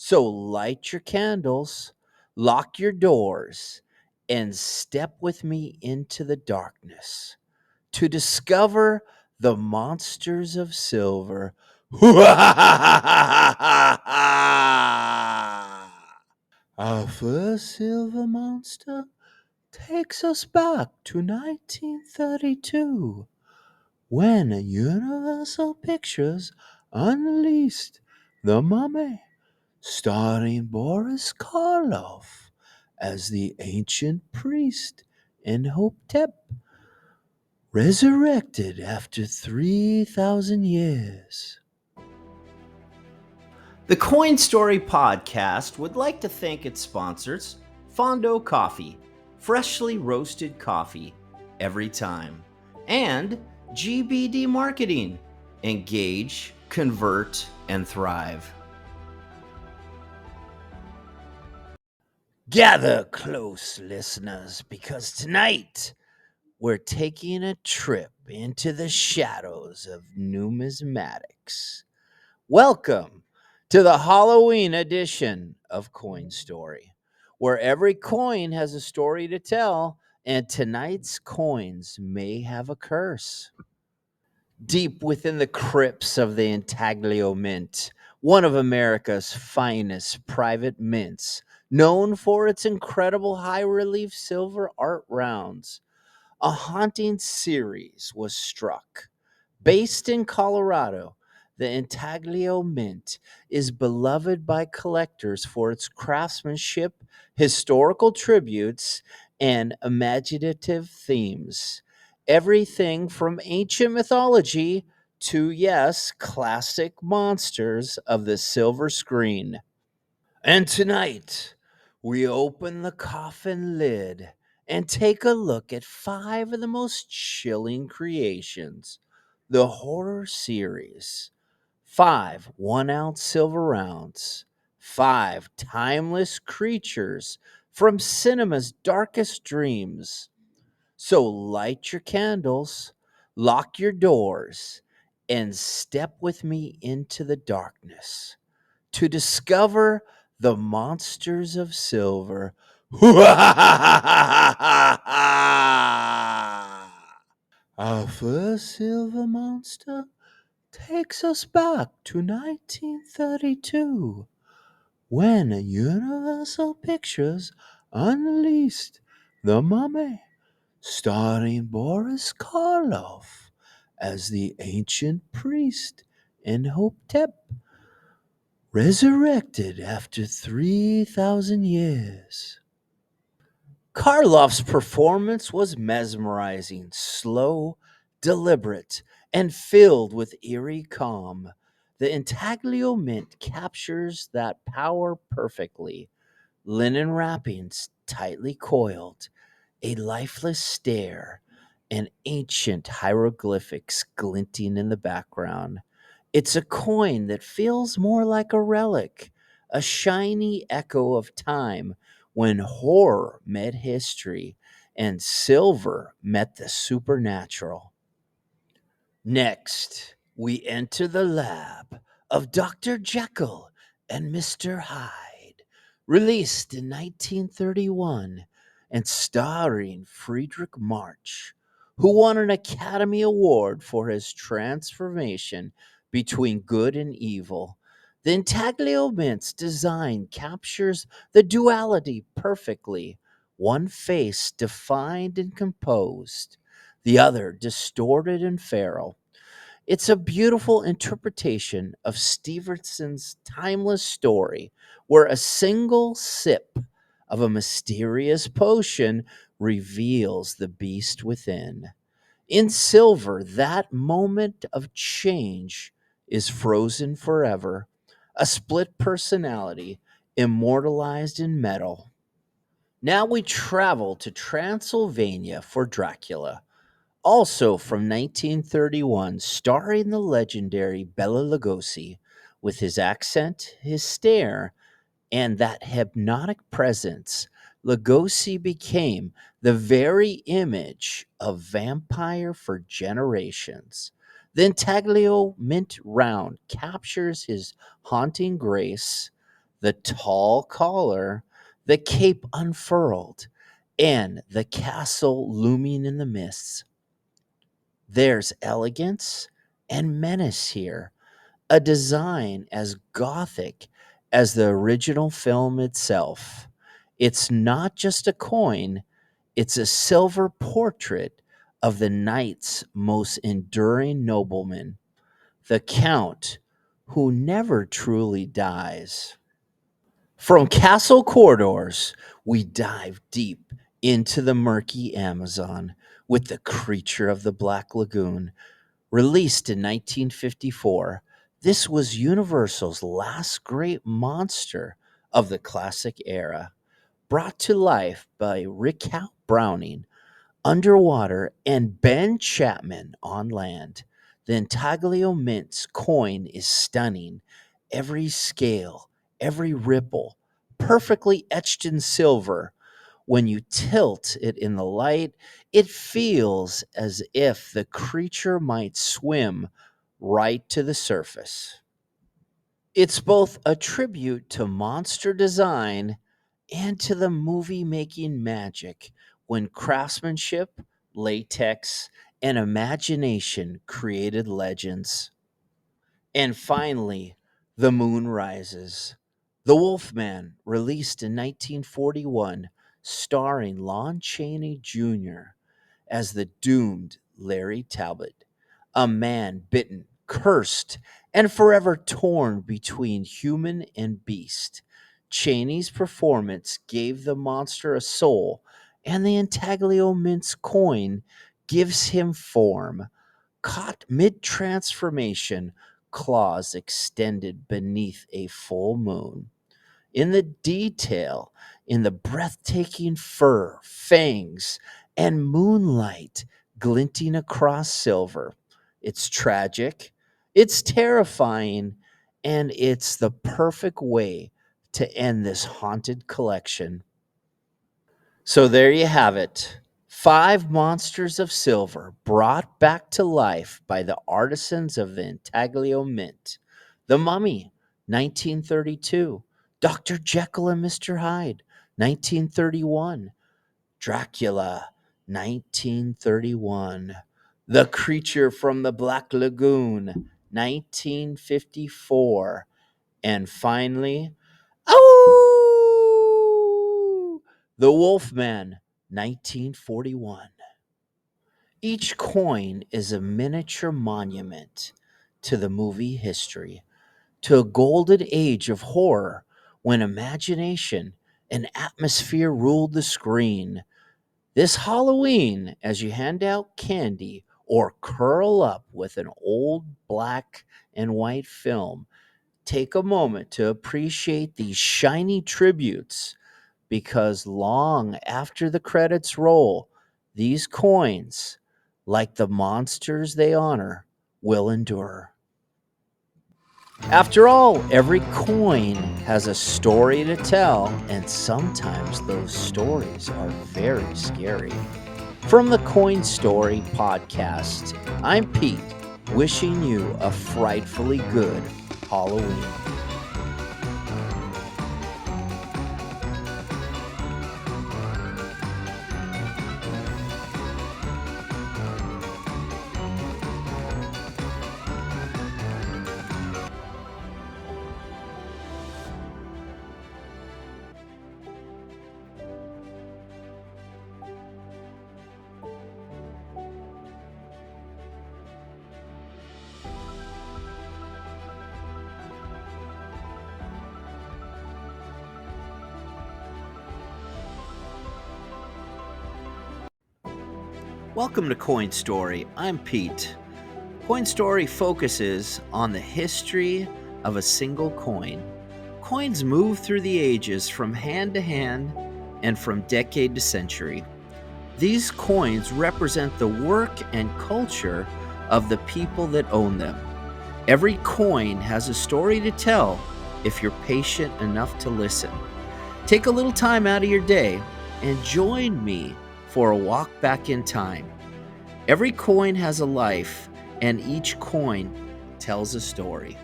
So light your candles, lock your doors, and step with me into the darkness to discover the monsters of silver. Our first silver monster takes us back to 1932 when Universal Pictures unleashed The Mummy, starring Boris Karloff as the ancient priest and Hoptep, resurrected after 3,000 years. The Coin Story podcast would like to thank its sponsors, Fondo Coffee, freshly roasted coffee every time, and GBD Marketing, engage, convert, and thrive. Gather close, listeners, because tonight we're taking a trip into the shadows of numismatics. Welcome to the Halloween edition of Coin Story, where every coin has a story to tell, and tonight's coins may have a curse. Deep within the crypts of the Intaglio Mint, one of America's finest private mints, known for its incredible high relief silver art rounds, a haunting series was struck. Based in Colorado, the Intaglio Mint is beloved by collectors for its craftsmanship, historical tributes, and imaginative themes. Everything from ancient mythology to, yes, classic monsters of the silver screen. And tonight, we open the coffin lid and take a look at five of the most chilling creations. The horror series, five 1 ounce silver rounds, five timeless creatures from cinema's darkest dreams. So light your candles, lock your doors, and step with me into the darkness to discover the monsters of silver. Our first silver monster takes us back to 1932 when Universal Pictures unleashed The Mummy, starring Boris Karloff as the ancient priest and Hoptep, resurrected after 3,000 years. Karloff's performance was mesmerizing, slow, deliberate, and filled with eerie calm. The Intaglio Mint captures that power perfectly. Linen wrappings tightly coiled, a lifeless stare, and ancient hieroglyphics glinting in the background. It's a coin that feels more like a relic, a shiny echo of time when horror met history and silver met the supernatural. Next, we enter the lab of Dr. Jekyll and Mr. Hyde, released in 1931 and starring Friedrich March, who won an Academy Award for his transformation between good and evil. The Intaglio Mint's design captures the duality perfectly, one face defined and composed, the other distorted and feral. It's a beautiful interpretation of Stevenson's timeless story where a single sip of a mysterious potion reveals the beast within. In silver, that moment of change is frozen forever, a split personality immortalized in metal. Now we travel to Transylvania for Dracula, also from 1931, starring the legendary Bela Lugosi, with his accent, his stare, and that hypnotic presence. Lugosi became the very image of vampire for generations. The Intaglio Mint round captures his haunting grace, the tall collar, the cape unfurled, and the castle looming in the mists. There's elegance and menace here, a design as gothic as the original film itself. It's not just a coin, it's a silver portrait of the knight's most enduring nobleman, the Count who never truly dies. From castle corridors, we dive deep into the murky Amazon with the creature of the Black Lagoon. Released in 1954, this was Universal's last great monster of the classic era, brought to life by Rick Browning underwater and Ben Chapman on land. The Intaglio Mint's coin is stunning. Every scale, every ripple, perfectly etched in silver. When you tilt it in the light, it feels as if the creature might swim right to the surface. It's both a tribute to monster design and to the movie making magic when craftsmanship, latex, and imagination created legends. And finally, The Moon Rises. The Wolfman, released in 1941, starring Lon Chaney Jr. as the doomed Larry Talbot, a man bitten, cursed, and forever torn between human and beast. Chaney's performance gave the monster a soul, and the Intaglio Mint's coin gives him form. Caught mid transformation, claws extended beneath a full moon. In the detail, in the breathtaking fur, fangs, and moonlight glinting across silver. It's tragic, it's terrifying, and it's the perfect way to end this haunted collection. So there you have it. Five monsters of silver brought back to life by the artisans of the Intaglio Mint. The Mummy, 1932. Dr. Jekyll and Mr. Hyde, 1931. Dracula, 1931. The Creature from the Black Lagoon, 1954. And finally, oh, The Wolfman, 1941. Each coin is a miniature monument to the movie history, to a golden age of horror when imagination and atmosphere ruled the screen. This Halloween, as you hand out candy or curl up with an old black and white film, take a moment to appreciate these shiny tributes because long after the credits roll, these coins, like the monsters they honor, will endure. After all, every coin has a story to tell, and sometimes those stories are very scary. From the Coin Story podcast, I'm Pete, wishing you a frightfully good Halloween. Welcome to Coin Story. I'm Pete. Coin Story focuses on the history of a single coin. Coins move through the ages from hand to hand and from decade to century. These coins represent the work and culture of the people that own them. Every coin has a story to tell if you're patient enough to listen. Take a little time out of your day and join me for a walk back in time. Every coin has a life, and each coin tells a story.